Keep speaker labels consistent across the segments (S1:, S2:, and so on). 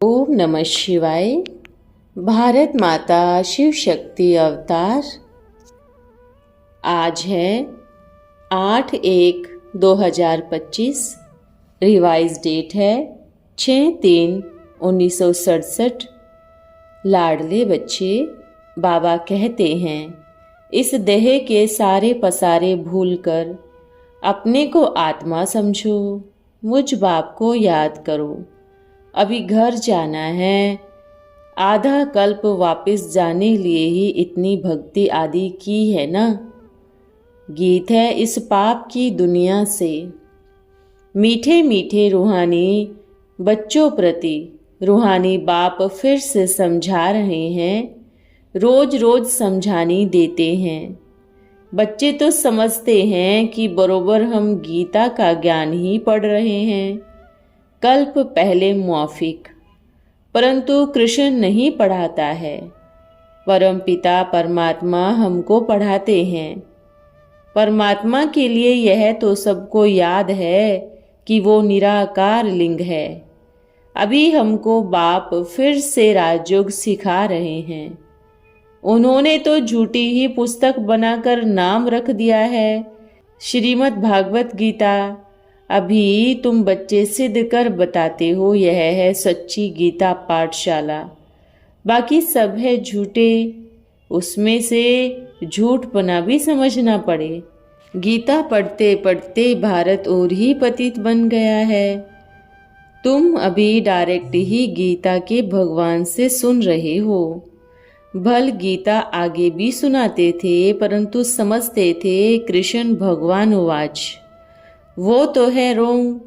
S1: ओम नमः शिवाय। भारत माता शिव शक्ति अवतार। आज है 8/1/2025। रिवाइज डेट है 6/3/1967। लाडले बच्चे, बाबा कहते हैं इस देह के सारे पसारे भूलकर अपने को आत्मा समझो, मुझ बाप को याद करो। अभी घर जाना है, आधा कल्प वापस जाने लिए ही इतनी भक्ति आदि की है ना। गीत है इस पाप की दुनिया से। मीठे मीठे रूहानी बच्चों प्रति रूहानी बाप फिर से समझा रहे हैं, रोज रोज समझानी देते हैं। बच्चे तो समझते हैं कि बरोबर हम गीता का ज्ञान ही पढ़ रहे हैं, कल्प पहले मौफिक, परंतु कृष्ण नहीं पढ़ाता है। परम पिता परमात्मा हमको पढ़ाते हैं। परमात्मा के लिए यह तो सबको याद है कि वो निराकार लिंग है। अभी हमको बाप फिर से राजयोग सिखा रहे हैं। उन्होंने तो झूठी ही पुस्तक बनाकर नाम रख दिया है श्रीमद् भागवत गीता। अभी तुम बच्चे सिद्ध कर बताते हो यह है सच्ची गीता पाठशाला, बाकी सब है झूठे। उसमें से झूठपना भी समझना पड़े। गीता पढ़ते पढ़ते भारत और ही पतित बन गया है। तुम अभी डायरेक्ट ही गीता के भगवान से सुन रहे हो। भल गीता आगे भी सुनाते थे, परंतु समझते थे कृष्ण भगवान उवाच। वो तो है रोंग।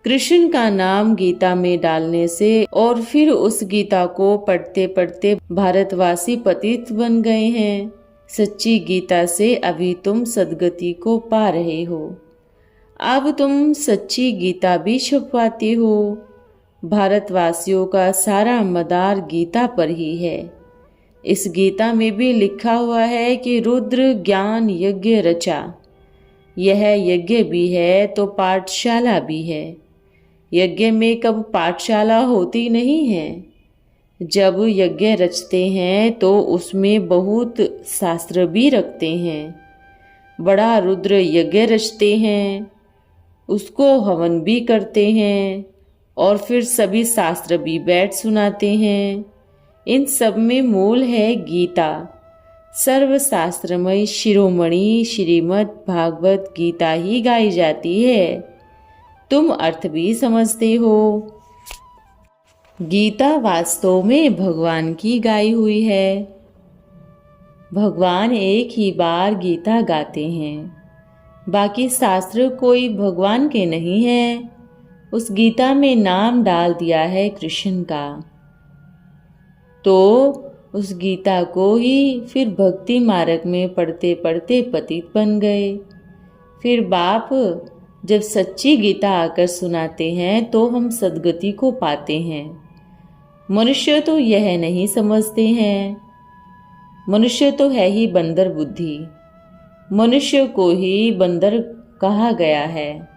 S1: कृष्ण का नाम गीता में डालने से और फिर उस गीता को पढ़ते पढ़ते भारतवासी पतित बन गए हैं। सच्ची गीता से अभी तुम सद्गति को पा रहे हो। अब तुम सच्ची गीता भी छुपवाते हो। भारतवासियों का सारा मदार गीता पर ही है। इस गीता में भी लिखा हुआ है कि रुद्र ज्ञान यज्ञ रचा। यह यज्ञ भी है तो पाठशाला भी है। यज्ञ में कब पाठशाला होती नहीं है। जब यज्ञ रचते हैं तो उसमें बहुत शास्त्र भी रखते हैं। बड़ा रुद्र यज्ञ रचते हैं, उसको हवन भी करते हैं और फिर सभी शास्त्र भी बैठ सुनाते हैं। इन सब में मूल है गीता। सर्वशास्त्रमय शिरोमणि श्रीमद् भागवत गीता ही गाई जाती है। तुम अर्थ भी समझते हो। गीता वास्तव में भगवान की गाई हुई है। भगवान एक ही बार गीता गाते हैं, बाकी शास्त्र कोई भगवान के नहीं है। उस गीता में नाम डाल दिया है कृष्ण का, तो उस गीता को ही फिर भक्ति मार्ग में पढ़ते पढ़ते पतित बन गए। फिर बाप जब सच्ची गीता आकर सुनाते हैं तो हम सद्गति को पाते हैं। मनुष्य तो यह नहीं समझते हैं। मनुष्य तो है ही बंदर बुद्धि। मनुष्य को ही बंदर कहा गया है।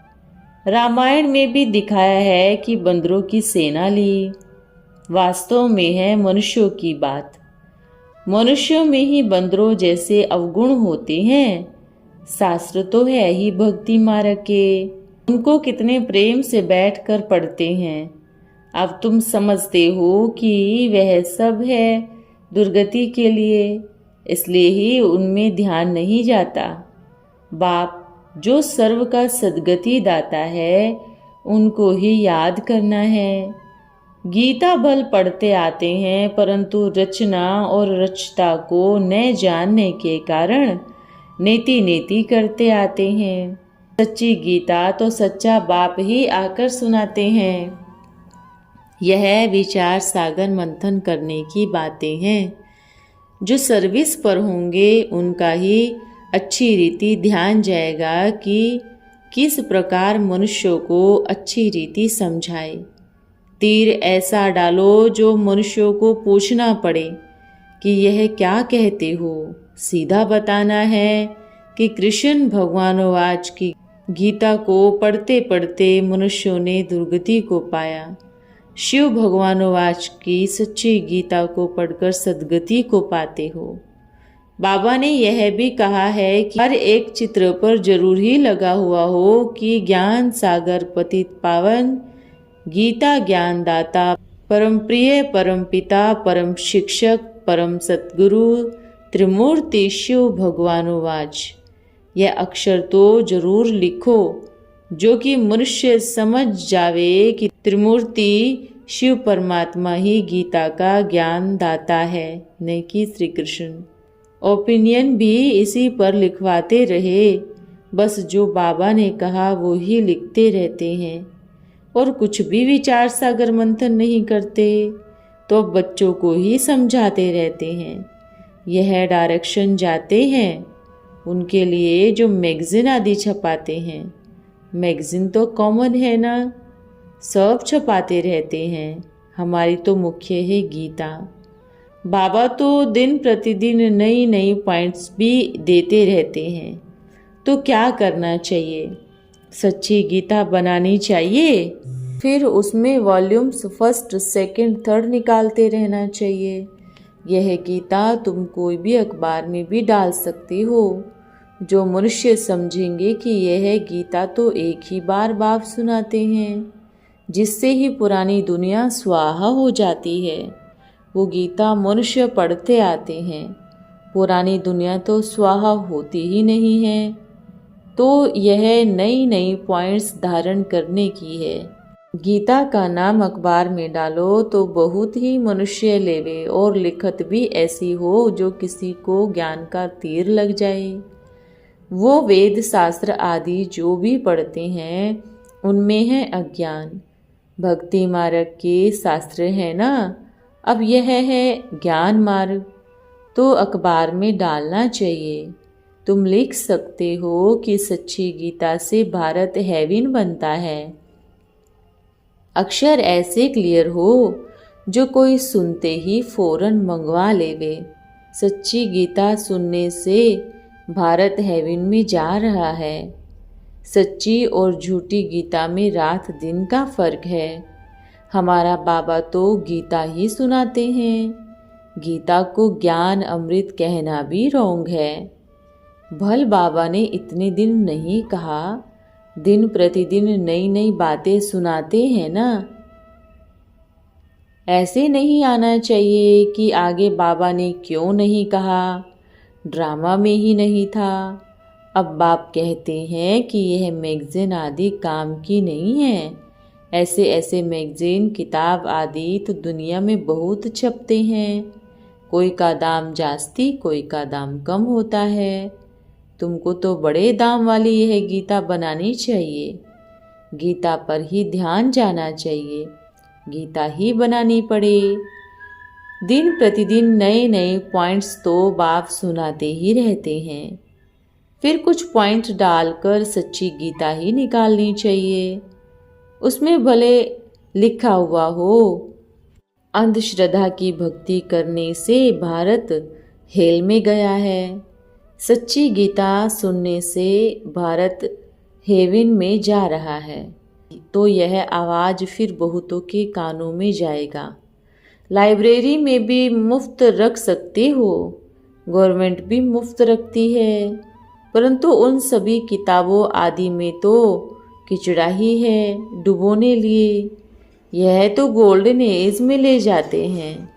S1: रामायण में भी दिखाया है कि बंदरों की सेना ली। वास्तव में है मनुष्यों की बात। मनुष्यों में ही बंदरों जैसे अवगुण होते हैं। शास्त्र तो है ही भक्ति मार्ग के, उनको कितने प्रेम से बैठकर पढ़ते हैं। अब तुम समझते हो कि वह सब है दुर्गति के लिए, इसलिए ही उनमें ध्यान नहीं जाता। बाप जो सर्व का सद्गति दाता है उनको ही याद करना है। गीता भल पढ़ते आते हैं, परंतु रचना और रचता को न जानने के कारण नेति नेति करते आते हैं। सच्ची गीता तो सच्चा बाप ही आकर सुनाते हैं। यह विचार सागर मंथन करने की बातें हैं। जो सर्विस पर होंगे उनका ही अच्छी रीति ध्यान जाएगा कि किस प्रकार मनुष्यों को अच्छी रीति समझाए। तीर ऐसा डालो जो मनुष्यों को पूछना पड़े कि यह क्या कहते हो। सीधा बताना है कि कृष्ण भगवानोवाच की गीता को पढ़ते पढ़ते मनुष्यों ने दुर्गति को पाया। शिव भगवानोवाच की सच्ची गीता को पढ़कर सद्गति को पाते हो। बाबा ने यह भी कहा है कि हर एक चित्र पर जरूर ही लगा हुआ हो कि ज्ञान सागर पतित पावन, गीता ज्ञान दाता, परम प्रिय, परम पिता, परम शिक्षक, परम सतगुरु, त्रिमूर्ति शिव भगवानोवाच। यह अक्षर तो जरूर लिखो जो कि मनुष्य समझ जावे कि त्रिमूर्ति शिव परमात्मा ही गीता का ज्ञान दाता है, न कि श्री कृष्ण। ओपिनियन भी इसी पर लिखवाते रहे, बस जो बाबा ने कहा वो ही लिखते रहते हैं और कुछ भी विचार सागर मंथन नहीं करते, तो बच्चों को ही समझाते रहते हैं। यह डायरेक्शन जाते हैं उनके लिए जो मैगजीन आदि छपाते हैं। मैगजीन तो कॉमन है ना, सब छपाते रहते हैं। हमारी तो मुख्य है गीता। बाबा तो दिन प्रतिदिन नई नई पॉइंट्स भी देते रहते हैं। तो क्या करना चाहिए? सच्ची गीता बनानी चाहिए, फिर उसमें वॉल्यूम्स फर्स्ट, सेकंड, थर्ड निकालते रहना चाहिए। यह गीता तुम कोई भी अखबार में भी डाल सकते हो। जो मनुष्य समझेंगे कि यह गीता तो एक ही बार बाप सुनाते हैं, जिससे ही पुरानी दुनिया स्वाहा हो जाती है। वो गीता मनुष्य पढ़ते आते हैं, पुरानी दुनिया तो स्वाहा होती ही नहीं है। तो यह नई नई पॉइंट्स धारण करने की है। गीता का नाम अखबार में डालो तो बहुत ही मनुष्य लेवे, और लिखत भी ऐसी हो जो किसी को ज्ञान का तीर लग जाए। वो वेद शास्त्र आदि जो भी पढ़ते हैं उनमें है अज्ञान। भक्ति मार्ग के शास्त्र है ना, अब यह है ज्ञान मार्ग, तो अखबार में डालना चाहिए। तुम लिख सकते हो कि सच्ची गीता से भारत हेवन बनता है। अक्षर ऐसे क्लियर हो जो कोई सुनते ही फौरन मंगवा लेवे। सच्ची गीता सुनने से भारत हेवन में जा रहा है। सच्ची और झूठी गीता में रात दिन का फर्क है। हमारा बाबा तो गीता ही सुनाते हैं। गीता को ज्ञान अमृत कहना भी रोंग है। भल बाबा ने इतने दिन नहीं कहा, दिन प्रतिदिन नई नई बातें सुनाते हैं ना। ऐसे नहीं आना चाहिए कि आगे बाबा ने क्यों नहीं कहा, ड्रामा में ही नहीं था। अब बाप कहते हैं कि यह मैगजीन आदि काम की नहीं है। ऐसे ऐसे मैगजीन, किताब आदि तो दुनिया में बहुत छपते हैं। कोई का दाम जास्ती, कोई का दाम कम होता है। तुमको तो बड़े दाम वाली यह गीता बनानी चाहिए। गीता पर ही ध्यान जाना चाहिए, गीता ही बनानी पड़े। दिन प्रतिदिन नए नए पॉइंट्स तो बाप सुनाते ही रहते हैं। फिर कुछ पॉइंट डालकर सच्ची गीता ही निकालनी चाहिए। उसमें भले लिखा हुआ हो, अंधश्रद्धा की भक्ति करने से भारत हेल में गया है। सच्ची गीता सुनने से भारत हेवन में जा रहा है। तो यह आवाज़ फिर बहुतों के कानों में जाएगा। लाइब्रेरी में भी मुफ्त रख सकते हो, गवर्नमेंट भी मुफ्त रखती है, परंतु उन सभी किताबों आदि में तो किचड़ा ही है डुबोने लिए। यह तो गोल्डन एज में ले जाते हैं,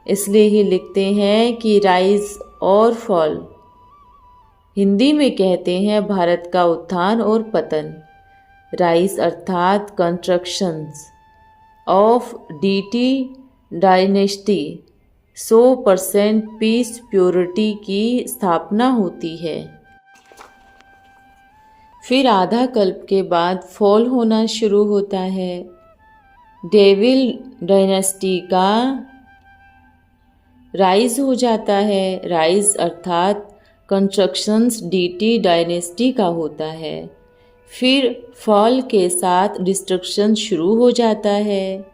S1: इसलिए ही लिखते हैं कि राइज और फॉल। हिंदी में कहते हैं भारत का उत्थान और पतन। राइज अर्थात constructions of DT dynasty, 100% peace purity की स्थापना होती है। फिर आधा कल्प के बाद फॉल होना शुरू होता है। डेविल डायनेस्टी का राइज हो जाता है। राइज अर्थात कंस्ट्रक्शंस डीटी डायनेस्टी का होता है। फिर फॉल के साथ डिस्ट्रक्शन शुरू हो जाता है।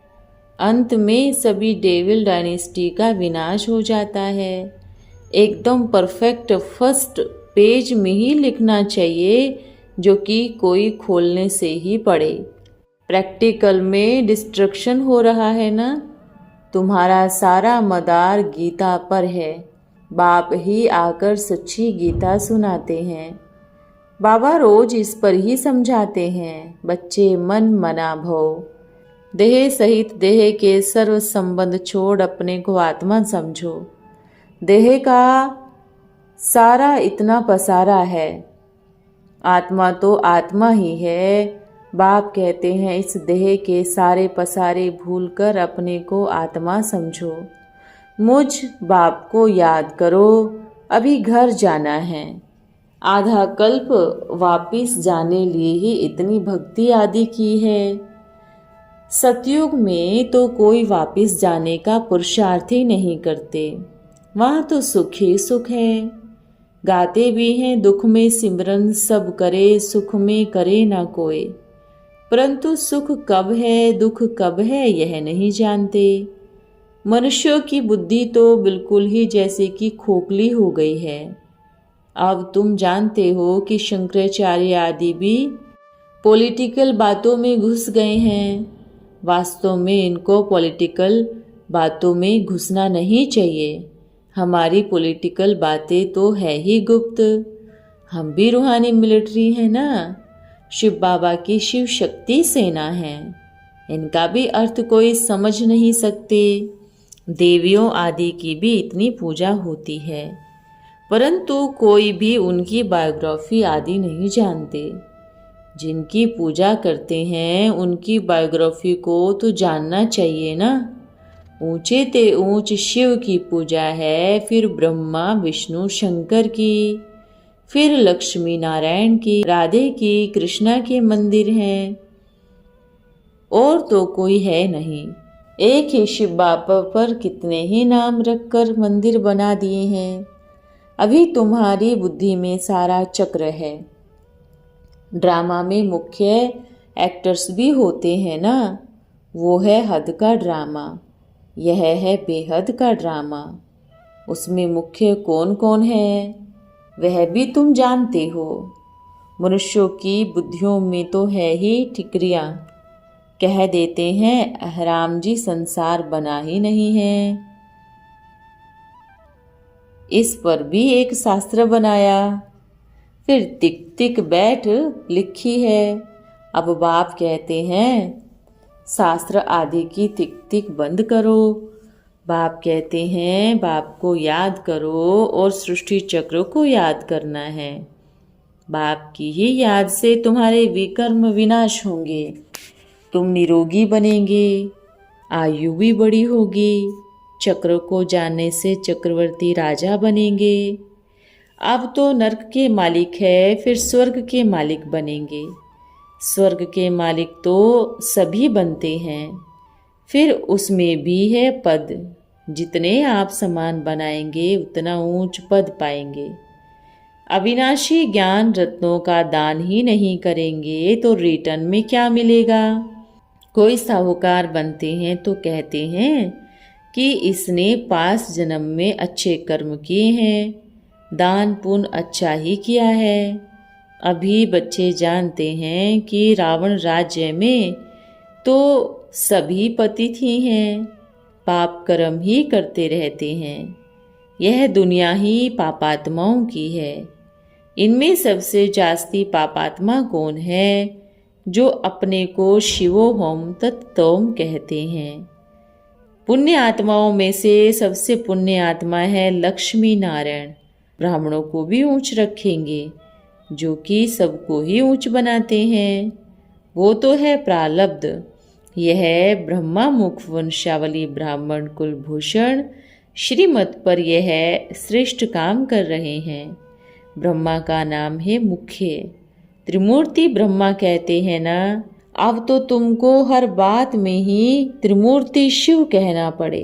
S1: अंत में सभी डेविल डायनेस्टी का विनाश हो जाता है। एकदम परफेक्ट फर्स्ट पेज में ही लिखना चाहिए, जो कि कोई खोलने से ही पढ़े। प्रैक्टिकल में डिस्ट्रक्शन हो रहा है ना। तुम्हारा सारा मदार गीता पर है। बाप ही आकर सच्ची गीता सुनाते हैं। बाबा रोज इस पर ही समझाते हैं, बच्चे मन मना भव। देह सहित देह के सर्व संबंध छोड़ अपने को आत्मा समझो। देह का सारा इतना पसारा है, आत्मा तो आत्मा ही है। बाप कहते हैं इस देह के सारे पसारे भूलकर अपने को आत्मा समझो। मुझ बाप को याद करो, अभी घर जाना है। आधा कल्प वापिस जाने लिए ही इतनी भक्ति आदि की है। सतयुग में तो कोई वापिस जाने का पुरुषार्थ ही नहीं करते, वहाँ तो सुख ही सुख है। गाते भी हैं दुख में सिमरन सब करे, सुख में करे ना कोई। परंतु सुख कब है दुख कब है यह नहीं जानते। मनुष्यों की बुद्धि तो बिल्कुल ही जैसे कि खोखली हो गई है। अब तुम जानते हो कि शंकराचार्य आदि भी पॉलिटिकल बातों में घुस गए हैं। वास्तव में इनको पॉलिटिकल बातों में घुसना नहीं चाहिए। हमारी पॉलिटिकल बातें तो है ही गुप्त। हम भी रूहानी मिलिट्री है ना, शिव बाबा की शिव शक्ति सेना है। इनका भी अर्थ कोई समझ नहीं सकते। देवियों आदि की भी इतनी पूजा होती है, परंतु कोई भी उनकी बायोग्राफी आदि नहीं जानते। जिनकी पूजा करते हैं उनकी बायोग्राफी को तो जानना चाहिए ना। ऊंचे ते ऊंच शिव की पूजा है, फिर ब्रह्मा विष्णु शंकर की, फिर लक्ष्मी नारायण की, राधे की, कृष्णा के मंदिर हैं, और तो कोई है नहीं। एक ही शिव बाबा पर कितने ही नाम रखकर मंदिर बना दिए हैं। अभी तुम्हारी बुद्धि में सारा चक्र है। ड्रामा में मुख्य एक्टर्स भी होते हैं ना, वो है हद का ड्रामा, यह है बेहद का ड्रामा। उसमें मुख्य कौन कौन है वह भी तुम जानते हो। मनुष्यों की बुद्धियों में तो है ही ठिकरियाँ। कह देते हैं हराम जी संसार बना ही नहीं है। इस पर भी एक शास्त्र बनाया, फिर टिक टिक बैठ लिखी है। अब बाप कहते हैं शास्त्र आदि की टिक टिक बंद करो। बाप कहते हैं बाप को याद करो और सृष्टि चक्र को याद करना है। बाप की ही याद से तुम्हारे विकर्म विनाश होंगे, तुम निरोगी बनेंगे, आयु भी बड़ी होगी। चक्र को जानने से चक्रवर्ती राजा बनेंगे। अब तो नरक के मालिक है, फिर स्वर्ग के मालिक बनेंगे। स्वर्ग के मालिक तो सभी बनते हैं, फिर उसमें भी है पद। जितने आप समान बनाएंगे उतना ऊंच पद पाएंगे। अविनाशी ज्ञान रत्नों का दान ही नहीं करेंगे तो रिटर्न में क्या मिलेगा। कोई साहूकार बनते हैं तो कहते हैं कि इसने पास जन्म में अच्छे कर्म किए हैं, दान पुण्य अच्छा ही किया है। अभी बच्चे जानते हैं कि रावण राज्य में तो सभी पतित ही हैं, पाप कर्म ही करते रहते हैं। यह दुनिया ही पापात्माओं की है। इनमें सबसे जास्ती पापात्मा कौन है? जो अपने को शिवोहम तत्तोम कहते हैं। पुण्य आत्माओं में से सबसे पुण्य आत्मा है लक्ष्मी नारायण। ब्राह्मणों को भी ऊंच रखेंगे, जो कि सबको ही ऊंच बनाते हैं। वो तो है प्रालब्ध। यह ब्रह्मा मुख वंशावली ब्राह्मण कुलभूषण श्रीमत पर यह श्रेष्ठ काम कर रहे हैं। ब्रह्मा का नाम है मुख्य। त्रिमूर्ति ब्रह्मा कहते हैं ना। अब तो तुमको हर बात में ही त्रिमूर्ति शिव कहना पड़े।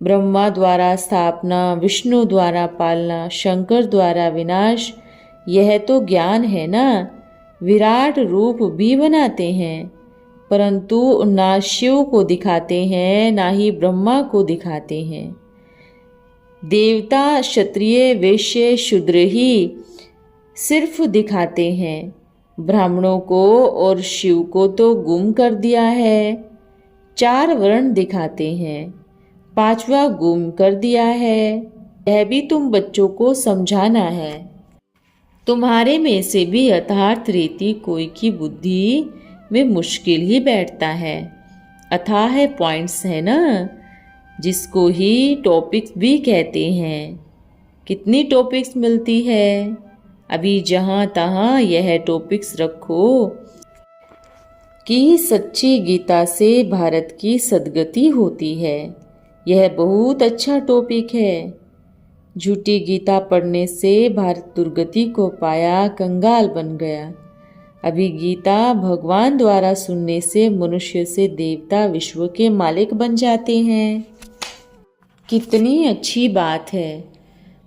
S1: ब्रह्मा द्वारा स्थापना, विष्णु द्वारा पालना, शंकर द्वारा विनाश, यह तो ज्ञान है ना। विराट रूप भी बनाते हैं, परंतु ना शिव को दिखाते हैं ना ही ब्रह्मा को दिखाते हैं। देवता, क्षत्रिय, वैश्य, शूद्र ही सिर्फ दिखाते हैं। ब्राह्मणों को और शिव को तो गुम कर दिया है। 4 वर्ण दिखाते हैं, 5वां गुम कर दिया है। यह भी तुम बच्चों को समझाना है। तुम्हारे में से भी यथार्थ रीति कोई की बुद्धि में मुश्किल ही बैठता है। अथाह पॉइंट्स है ना, जिसको ही टॉपिक्स भी कहते हैं। कितनी टॉपिक्स मिलती है, अभी जहाँ तहाँ यह टॉपिक्स रखो कि सच्ची गीता से भारत की सद्गति होती है। यह बहुत अच्छा टॉपिक है। झूठी गीता पढ़ने से भारत दुर्गति को पाया, कंगाल बन गया। अभी गीता भगवान द्वारा सुनने से मनुष्य से देवता, विश्व के मालिक बन जाते हैं। कितनी अच्छी बात है,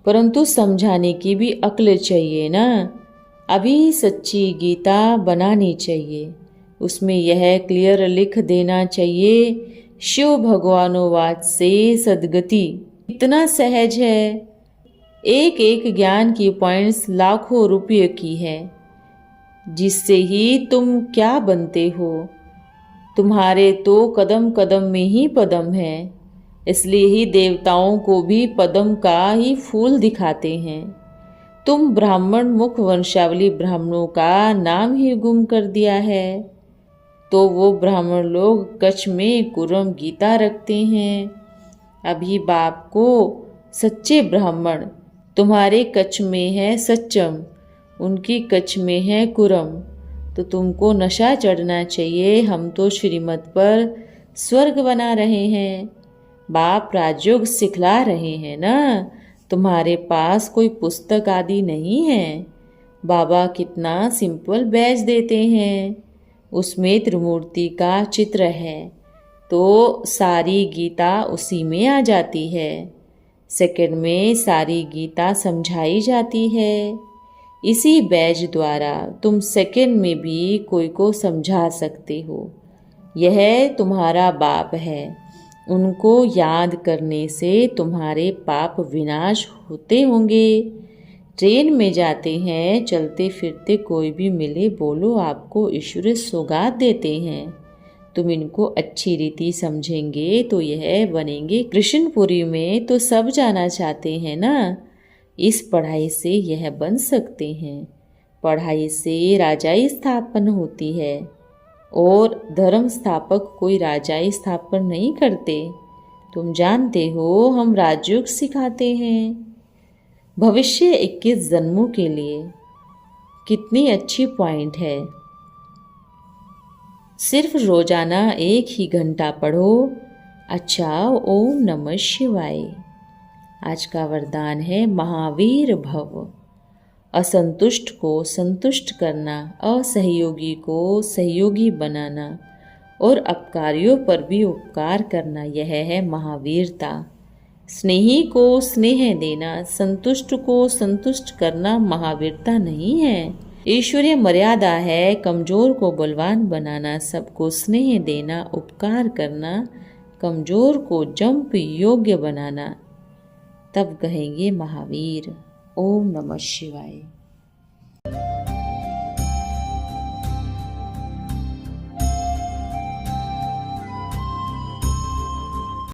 S1: परंतु समझाने की भी अक्ल चाहिए ना। अभी सच्ची गीता बनानी चाहिए, उसमें यह क्लियर लिख देना चाहिए, शिव भगवानोवाद से सद्गति। इतना सहज है। एक एक ज्ञान की पॉइंट्स लाखों रुपये की है, जिससे ही तुम क्या बनते हो। तुम्हारे तो कदम कदम में ही पदम है, इसलिए ही देवताओं को भी पदम का ही फूल दिखाते हैं। तुम ब्राह्मण मुख वंशावली ब्राह्मणों का नाम ही गुम कर दिया है, तो वो ब्राह्मण लोग कच्छ में कुरम गीता रखते हैं। अभी बाप को सच्चे ब्राह्मण, तुम्हारे कच्छ में है सच्चम, उनकी कच्छ में है कुरम, तो तुमको नशा चढ़ना चाहिए। हम तो श्रीमत पर स्वर्ग बना रहे हैं, बाप राजयोग सिखला रहे हैं ना। तुम्हारे पास कोई पुस्तक आदि नहीं है। बाबा कितना सिंपल बैच देते हैं, उसमें त्रिमूर्ति का चित्र है, तो सारी गीता उसी में आ जाती है। सेकंड में सारी गीता समझाई जाती है। इसी बैच द्वारा तुम सेकंड में भी कोई को समझा सकते हो। यह तुम्हारा बाप है, उनको याद करने से तुम्हारे पाप विनाश होते होंगे। ट्रेन में जाते हैं, चलते फिरते कोई भी मिले, बोलो आपको ईश्वर सौगात देते हैं। तुम इनको अच्छी रीति समझेंगे तो यह बनेंगे कृष्णपुरी में, तो सब जाना चाहते हैं ना। इस पढ़ाई से यह बन सकते हैं। पढ़ाई से राजाई स्थापन होती है, और धर्म स्थापक कोई राजाई स्थापन नहीं करते। तुम जानते हो, हम राजयोग सिखाते हैं भविष्य 21 जन्मों के लिए। कितनी अच्छी पॉइंट है। सिर्फ रोजाना 1 ही घंटा पढ़ो। अच्छा, ओम नमः शिवाय। आज का वरदान है महावीर भव। असंतुष्ट को संतुष्ट करना, असहयोगी को सहयोगी बनाना, और अपकारियों पर भी उपकार करना, यह है महावीरता। स्नेही को स्नेह देना, संतुष्ट को संतुष्ट करना महावीरता नहीं है। ईश्वरीय मर्यादा है कमजोर को बलवान बनाना, सबको स्नेह देना, उपकार करना, कमजोर को जंप योग्य बनाना, तब कहेंगे महावीर। ओम नमः शिवाय।